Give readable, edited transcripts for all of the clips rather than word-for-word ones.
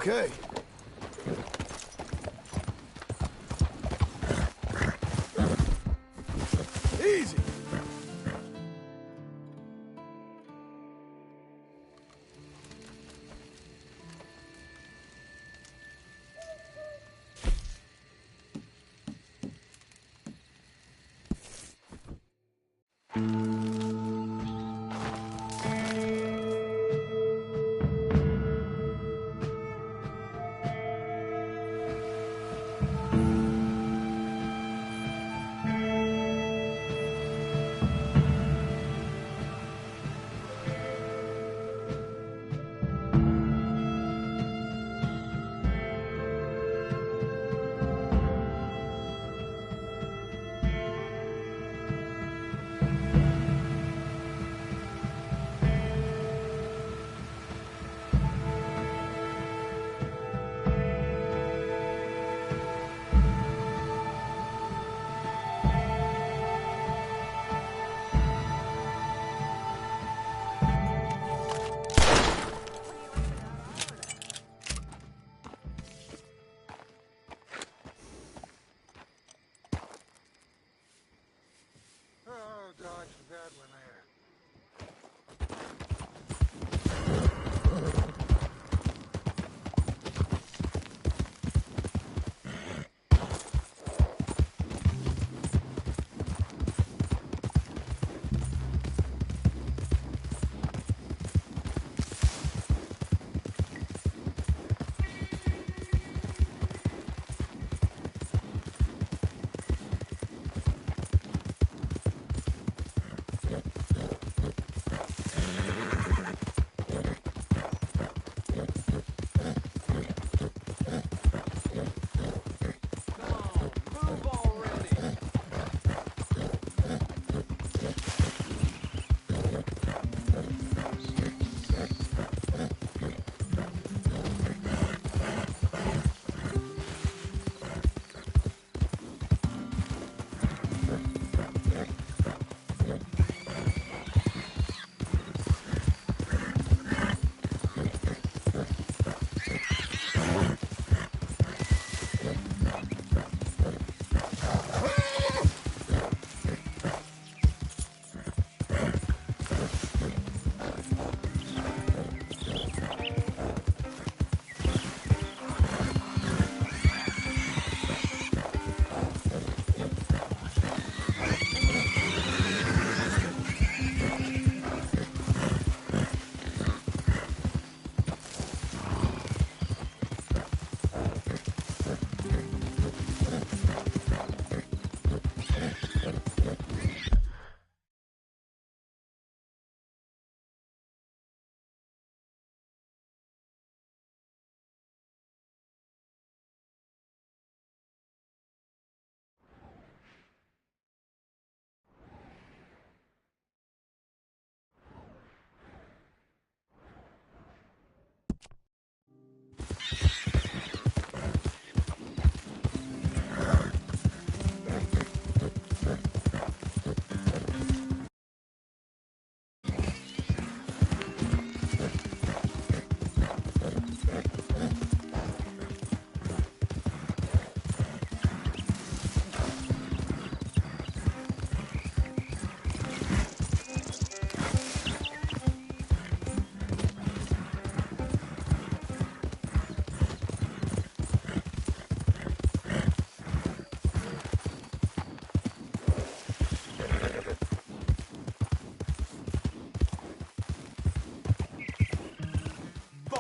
Okay. Easy.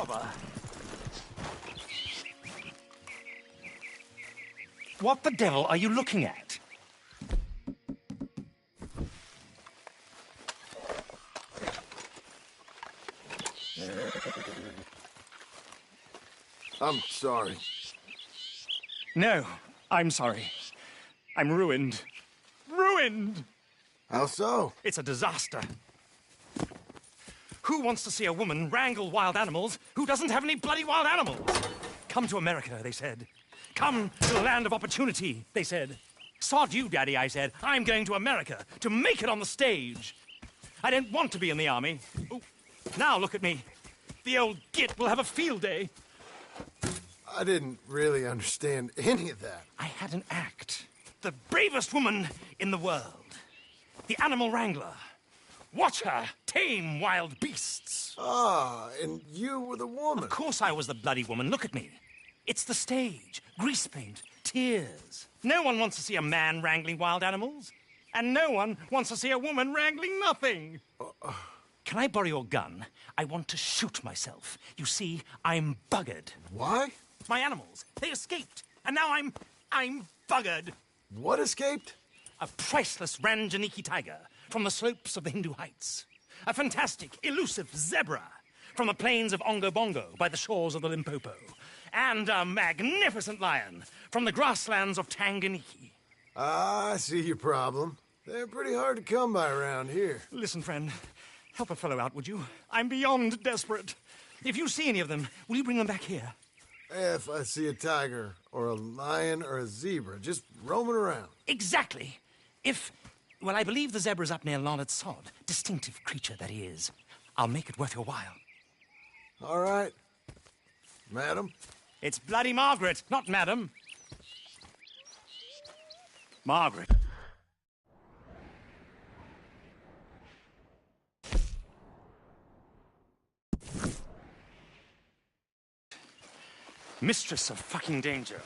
bother. What the devil are you looking at? I'm sorry. No, I'm sorry. I'm ruined. Ruined! How so? It's a disaster. Who wants to see a woman wrangle wild animals who doesn't have any bloody wild animals? Come to America, they said. Come to the land of opportunity, they said. Sod you, Daddy, I said. I'm going to America to make it on the stage. I don't want to be in the army. Ooh, now look at me. The old git will have a field day. I didn't really understand any of that. I had an act. The bravest woman in the world. The animal wrangler. Watch her tame wild beasts. Ah, and you were the woman. Of course I was the bloody woman. Look at me. It's the stage. Grease paint. Tears. No one wants to see a man wrangling wild animals. And no one wants to see a woman wrangling nothing. Can I borrow your gun? I want to shoot myself. You see, I'm buggered. Why? My animals, they escaped. And now I'm buggered. What escaped? A priceless Ranjaniki tiger from the slopes of the Hindu Heights. A fantastic, elusive zebra from the plains of Ongo Bongo by the shores of the Limpopo. And a magnificent lion from the grasslands of Tanganyika. Ah, I see your problem. They're pretty hard to come by around here. Listen, friend, help a fellow out, would you? I'm beyond desperate. If you see any of them, will you bring them back here? If I see a tiger, or a lion, or a zebra, just roaming around. Exactly. Well, I believe the zebra's up near Larned Sod. Distinctive creature that he is. I'll make it worth your while. All right. Madam? It's bloody Margaret, not Madam. Margaret. Mistress of fucking danger.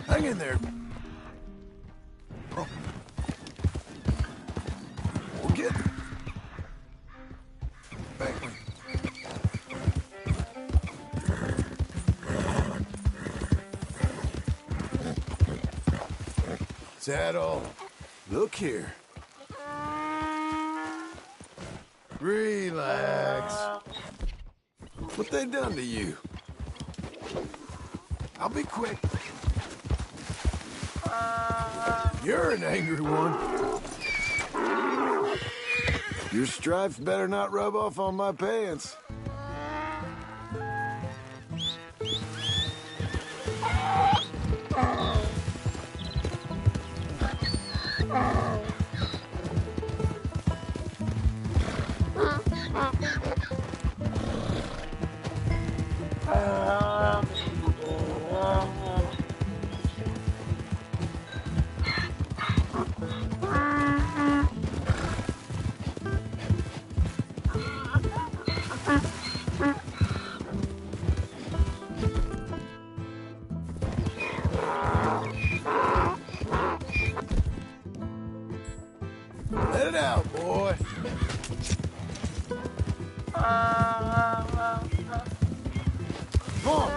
Hang in there. We'll get... Back. Saddle. Look here. Relax. What they done to you? I'll be quick. You're an angry one. Your stripes better not rub off on my pants. Let it out, boy. Come on.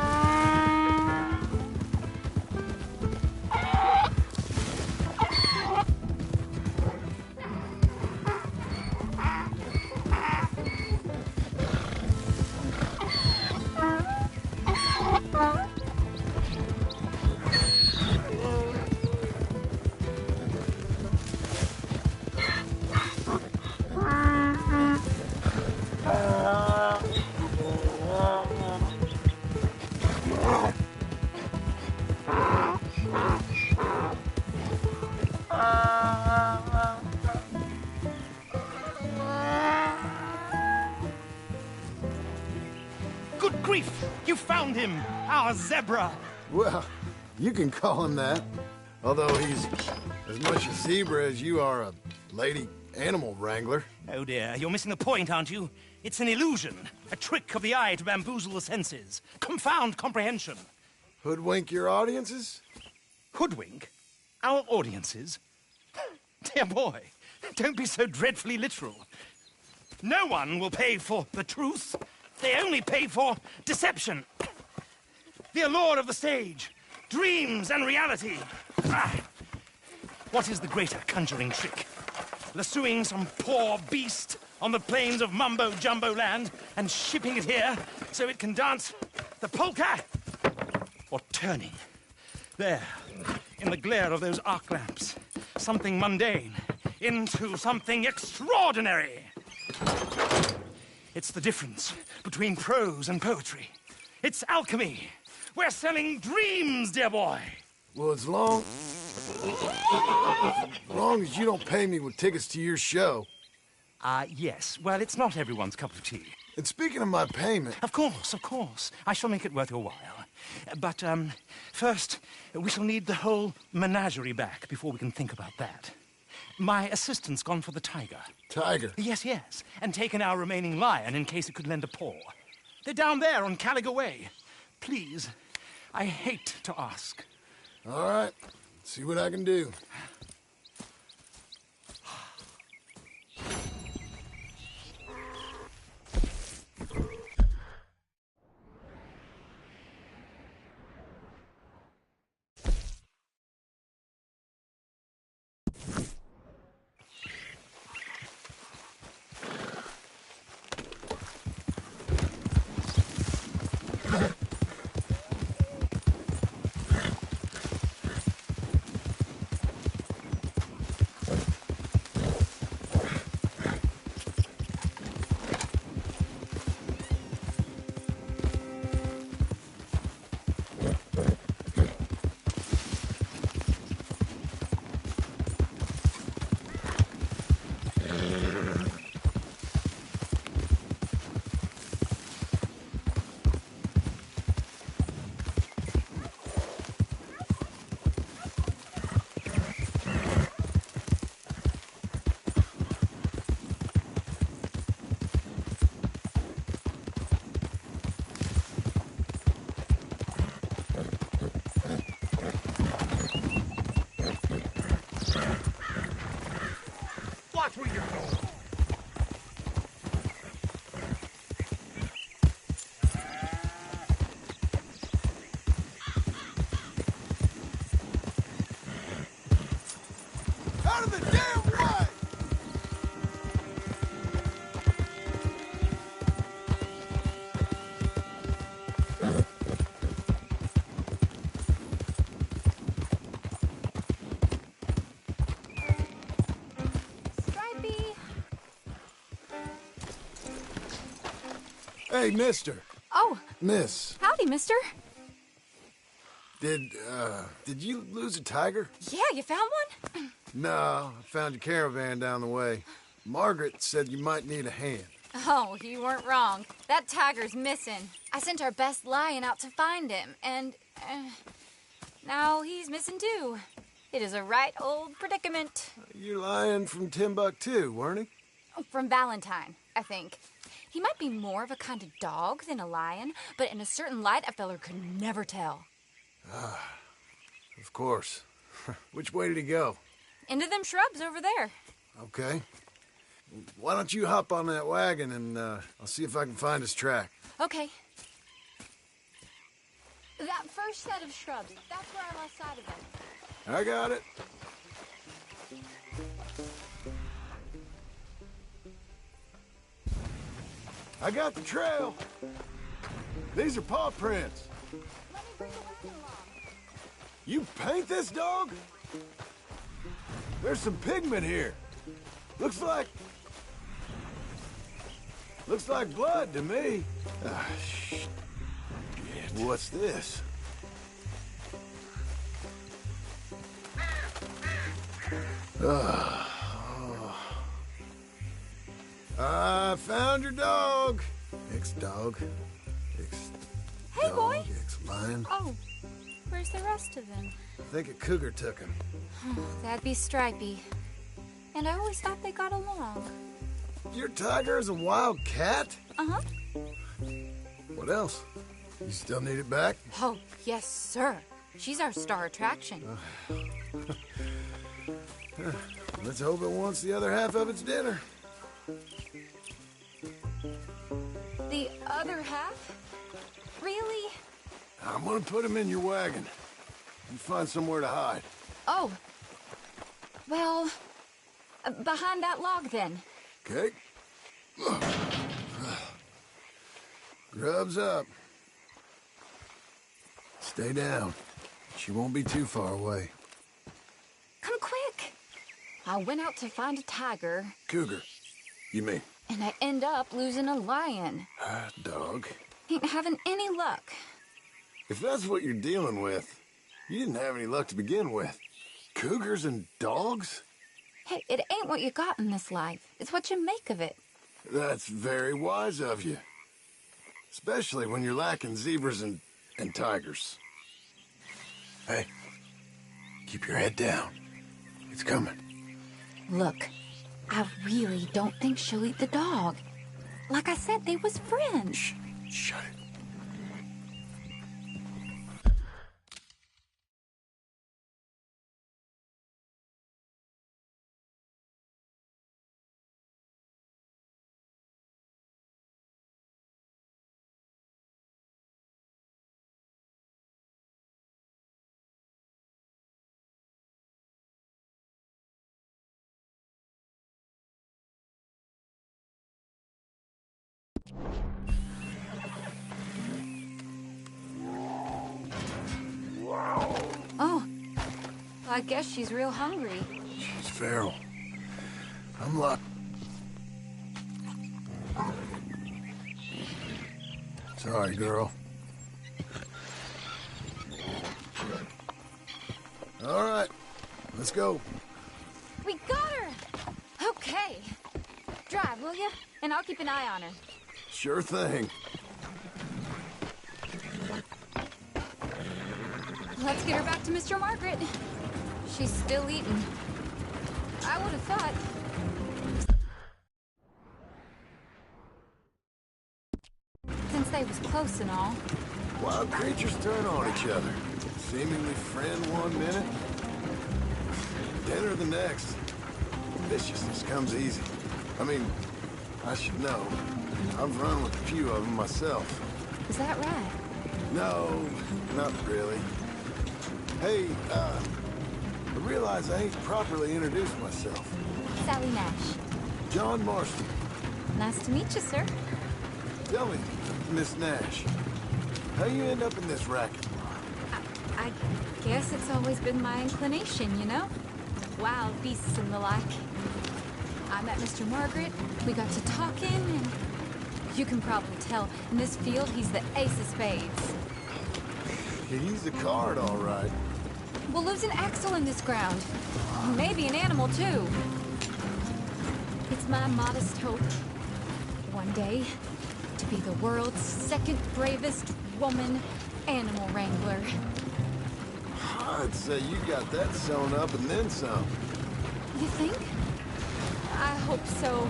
Good grief! You found him! Our zebra! Well, you can call him that. Although he's as much a zebra as you are a lady animal wrangler. Oh dear, you're missing the point, aren't you? It's an illusion. A trick of the eye to bamboozle the senses. Confound comprehension. Hoodwink your audiences? Hoodwink? Our audiences? Dear boy, don't be so dreadfully literal. No one will pay for the truth. They only pay for deception. The allure of the stage, dreams and reality. What is the greater conjuring trick? Lassoing some poor beast on the plains of mumbo-jumbo land and shipping it here so it can dance the polka? Or turning, there, in the glare of those arc lamps, something mundane into something extraordinary? It's the difference between prose and poetry. It's alchemy. We're selling dreams, dear boy. Well, as long as you don't pay me with tickets to your show. Yes. Well, it's not everyone's cup of tea. And speaking of my payment... Of course, of course. I shall make it worth your while. But, first, we shall need the whole menagerie back before we can think about that. My assistant's gone for the tiger. Tiger? Yes, yes. And taken our remaining lion in case it could lend a paw. They're down there on Caliga Way. Please, I hate to ask. All right. See what I can do. Watch where you're going. Out of the damn way! Hey, mister. Oh, Miss, howdy, mister. did you lose a tiger? Yeah, you found one? No, I found your caravan down the way. Margaret said you might need a hand. Oh, you weren't wrong. That tiger's missing. I sent our best lion out to find him, and now he's missing too. It is a right old predicament. You're lion from Timbuktu, weren't he? From Valentine, I think. He might be more of a kind of dog than a lion, but in a certain light, a feller could never tell. Of course. Which way did he go? Into them shrubs over there. Okay. Why don't you hop on that wagon and I'll see if I can find his track. Okay. That first set of shrubs, that's where I lost sight of him. I got it. I got the trail. These are paw prints. Let me bring the wagon along. You paint this dog? There's some pigment here. Looks like blood to me. Ah, shit. What's this? I found your dog. Ex-dog. Hey, boy. Ex-lion. Oh, where's the rest of them? I think a cougar took him. That'd be Stripey. And I always thought they got along. Your tiger is a wild cat? Uh-huh. What else? You still need it back? Oh, yes, sir. She's our star attraction. Let's hope it wants the other half of its dinner. The other half? Really? I'm gonna put him in your wagon. You find somewhere to hide. Oh. Well, behind that log, then. Okay? Grub's up. Stay down. She won't be too far away. Come quick. I went out to find a tiger. Cougar, you mean? And I end up losing a lion. Dog. Ain't having any luck. If that's what you're dealing with, you didn't have any luck to begin with. Cougars and dogs? Hey, it ain't what you got in this life. It's what you make of it. That's very wise of you. Especially when you're lacking zebras and tigers. Hey, keep your head down. It's coming. Look, I really don't think she'll eat the dog. Like I said, they was friends. Shh, shut it. Oh, I guess she's real hungry. She's feral. I'm lucky. Sorry, girl. All right, let's go. We got her! Okay. Drive, will you? And I'll keep an eye on her. Sure thing. Let's get her back to Mr. Margaret. She's still eating. I would have thought. Since they was close and all. Wild creatures turn on each other. Seemingly friend one minute, dinner the next. Viciousness comes easy. I mean, I should know. I've run with a few of them myself. Is that right? No, not really. Hey, I realize I ain't properly introduced myself. Sally Nash. John Marston. Nice to meet you, sir. Tell me, Miss Nash, how you end up in this racket? I guess it's always been my inclination, you know? Wild beasts and the like. I met Mr. Margaret, we got to talking, and you can probably tell, in this field, he's the ace of spades. He's a card, all right. We'll lose an axle in this ground. Maybe an animal, too. It's my modest hope. One one day to be the world's second bravest woman animal wrangler. I'd say you got that sewn up and then some. You think? I hope so.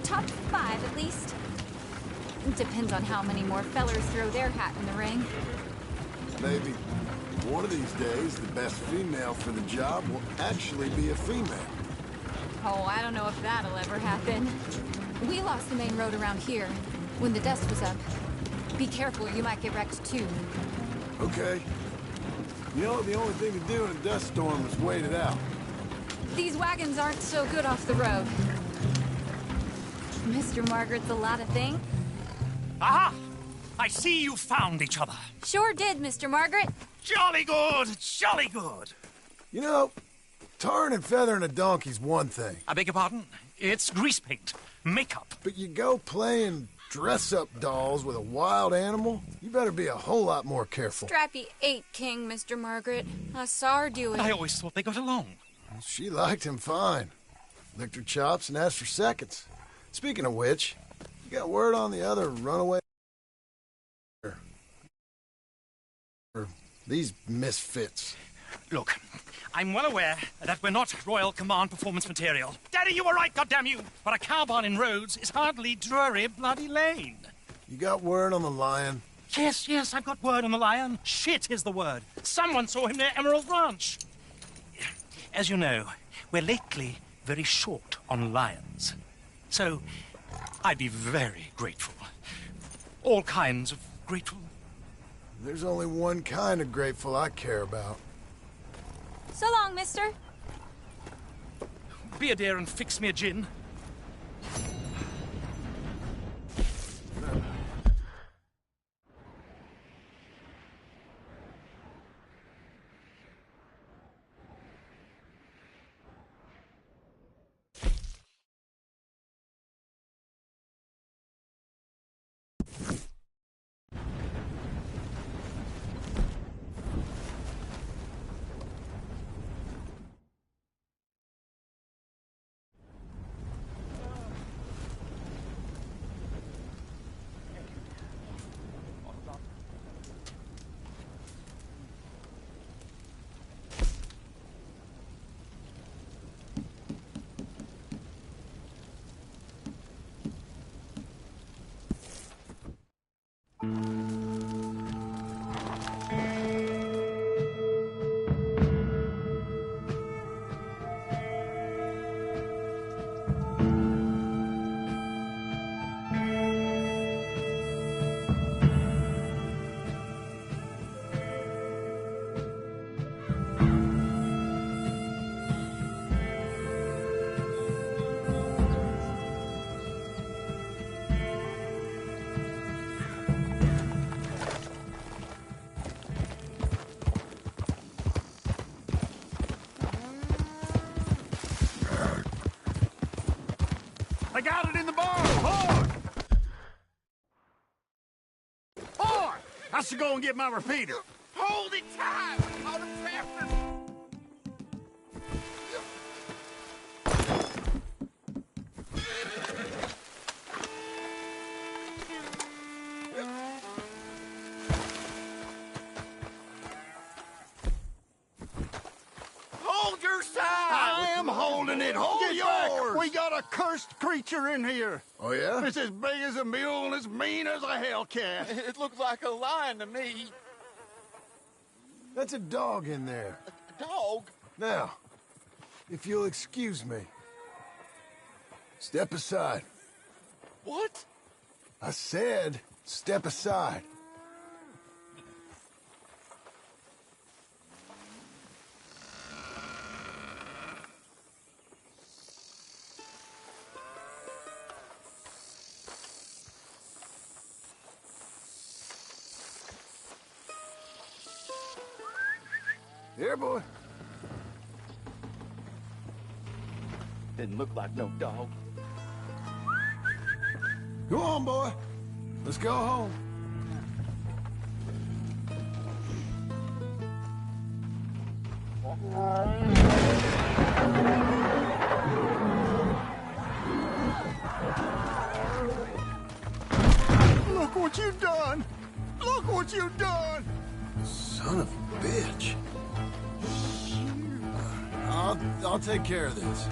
Top 5, at least. Depends on how many more fellers throw their hat in the ring. Maybe one of these days, the best female for the job will actually be a female. Oh, I don't know if that'll ever happen. We lost the main road around here when the dust was up. Be careful, you might get wrecked too. Okay. You know, the only thing to do in a dust storm is wait it out. These wagons aren't so good off the road. Mr. Margaret's a lot of things. Aha! I see you found each other. Sure did, Mr. Margaret. Jolly good, jolly good. You know, tarring and feathering a donkey's one thing. I beg your pardon? It's grease paint, makeup. But you go playing dress-up dolls with a wild animal, you better be a whole lot more careful. Strappy ain't king, Mr. Margaret. I saw her do it. I always thought they got along. She liked him fine. Licked her chops and asked for seconds. Speaking of which, you got word on the other runaway? Or these misfits? Look, I'm well aware that we're not Royal Command performance material. Daddy, you were right, goddammit you! But a cow barn in Rhodes is hardly Drury Bloody Lane. You got word on the lion? Yes, I've got word on the lion. Shit is the word. Someone saw him near Emerald Ranch. As you know, we're lately very short on lions. So, I'd be very grateful. All kinds of grateful. There's only one kind of grateful I care about. So long, mister. Be a dear and fix me a gin. I got it in the barn! Boy! Boy! I should go and get my repeater. Hold it tight! We caught him trapping! Hold your side! I am holding it! Hold Get yours! back. We got a cursed creature in here! Oh, yeah? It's as big as a mule and as mean as a hellcat. It looks like a lion to me. That's a dog in there. A dog? Now, if you'll excuse me. Step aside. What? I said, step aside. Here, boy. Didn't look like no dog. Go on, boy. Let's go home. Look what you've done! Look what you've done! Son of a bitch. I'll take care of this.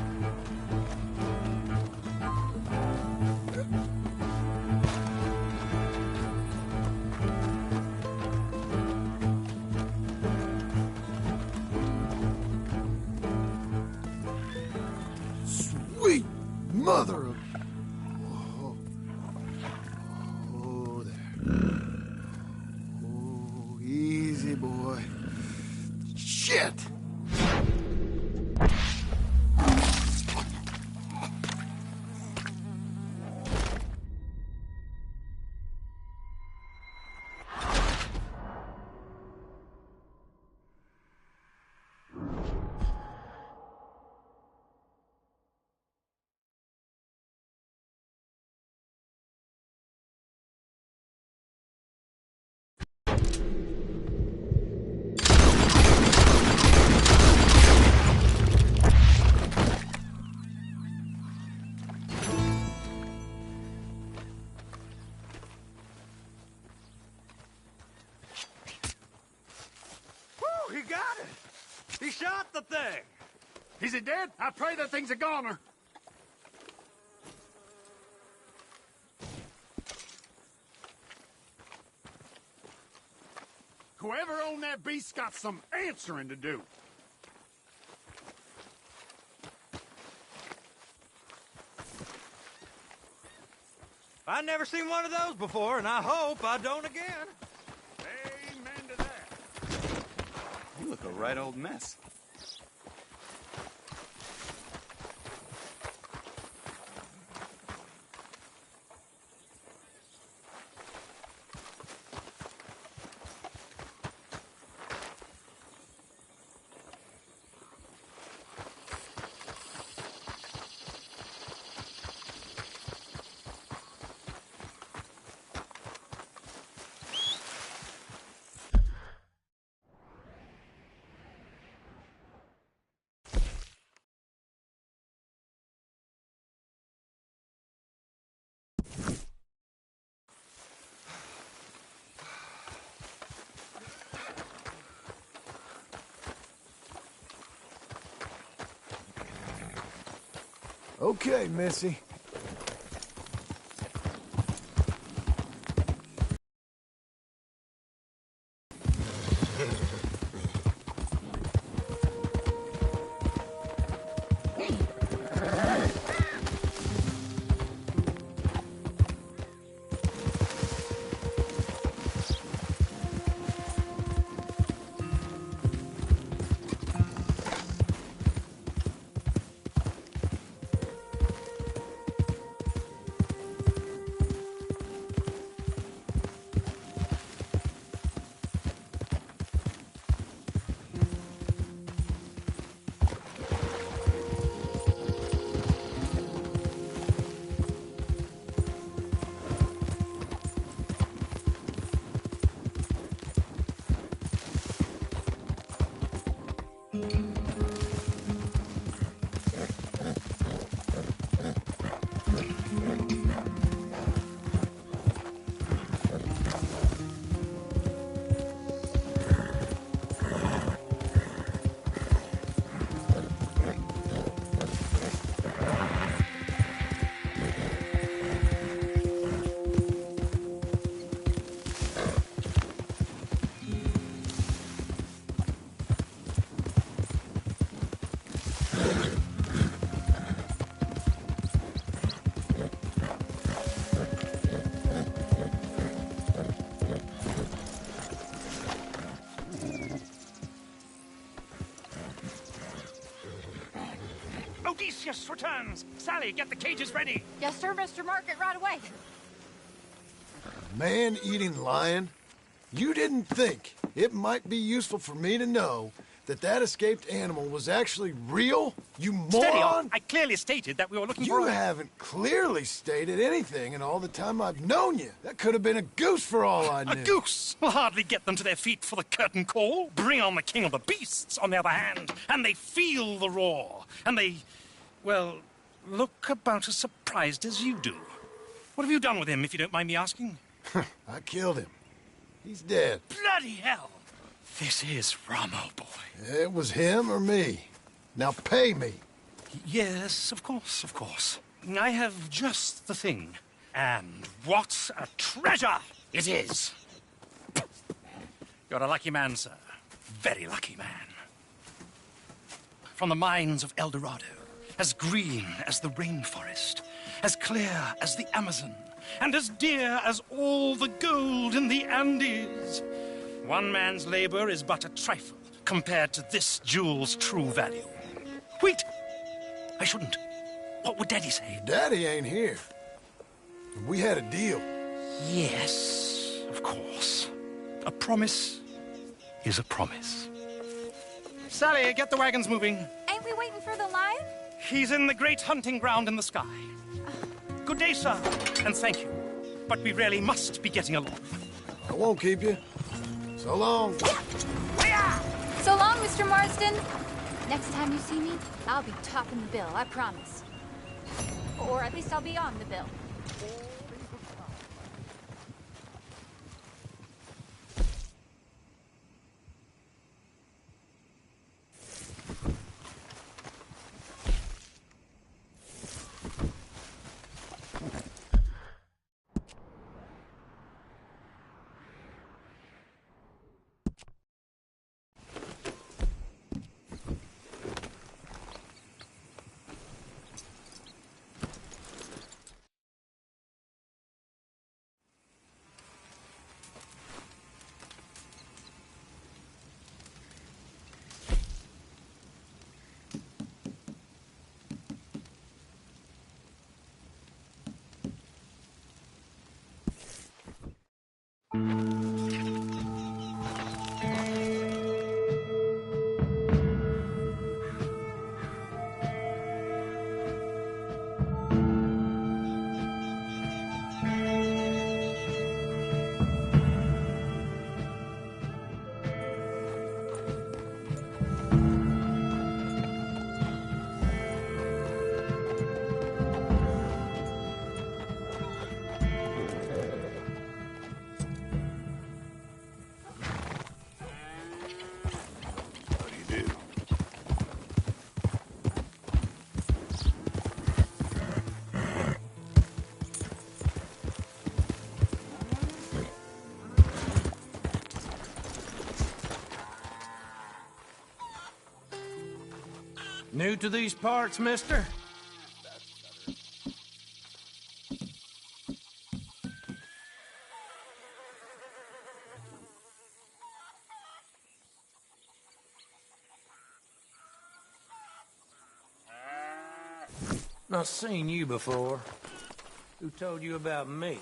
Sweet mother of... Oh, there. Oh, easy, boy. Shit! Whew, he got it! He shot the thing! Is it dead? I pray that thing's a goner. Whoever owned that beast's got some answering to do. I've never seen one of those before, and I hope I don't again. Amen to that. You look a right old mess. Okay, Missy. Odysseus returns! Sally, get the cages ready! Yes, sir, Mr. Margaret, right away. Man-eating lion? You didn't think it might be useful for me to know that escaped animal was actually real? You Steady moron! on. I clearly stated that we were looking for You a... haven't clearly stated anything in all the time I've known you. That could have been a goose for all I knew. A goose will hardly get them to their feet for the curtain call. Bring on the king of the beasts, on the other hand, and they feel the roar. And they, well, look about as surprised as you do. What have you done with him, if you don't mind me asking? I killed him. He's dead. Bloody hell! This is Ramo, boy. It was him or me. Now pay me. Yes, of course, of course. I have just the thing. And what a treasure it is! You're a lucky man, sir. Very lucky man. From the mines of Rdr2, as green as the rainforest, as clear as the Amazon, and as dear as all the gold in the Andes. One man's labor is but a trifle compared to this jewel's true value. Wait! I shouldn't. What would Daddy say? Daddy ain't here. We had a deal. Yes, of course. A promise is a promise. Sally, get the wagons moving. Ain't we waiting for the lion? He's in the great hunting ground in the sky. Good day, sir, and thank you. But we really must be getting along. I won't keep you. So long. So long, Mr. Marsden. Next time you see me, I'll be topping the bill, I promise. Or at least I'll be on the bill. New to these parts, mister? Not seen you before. Who told you about me?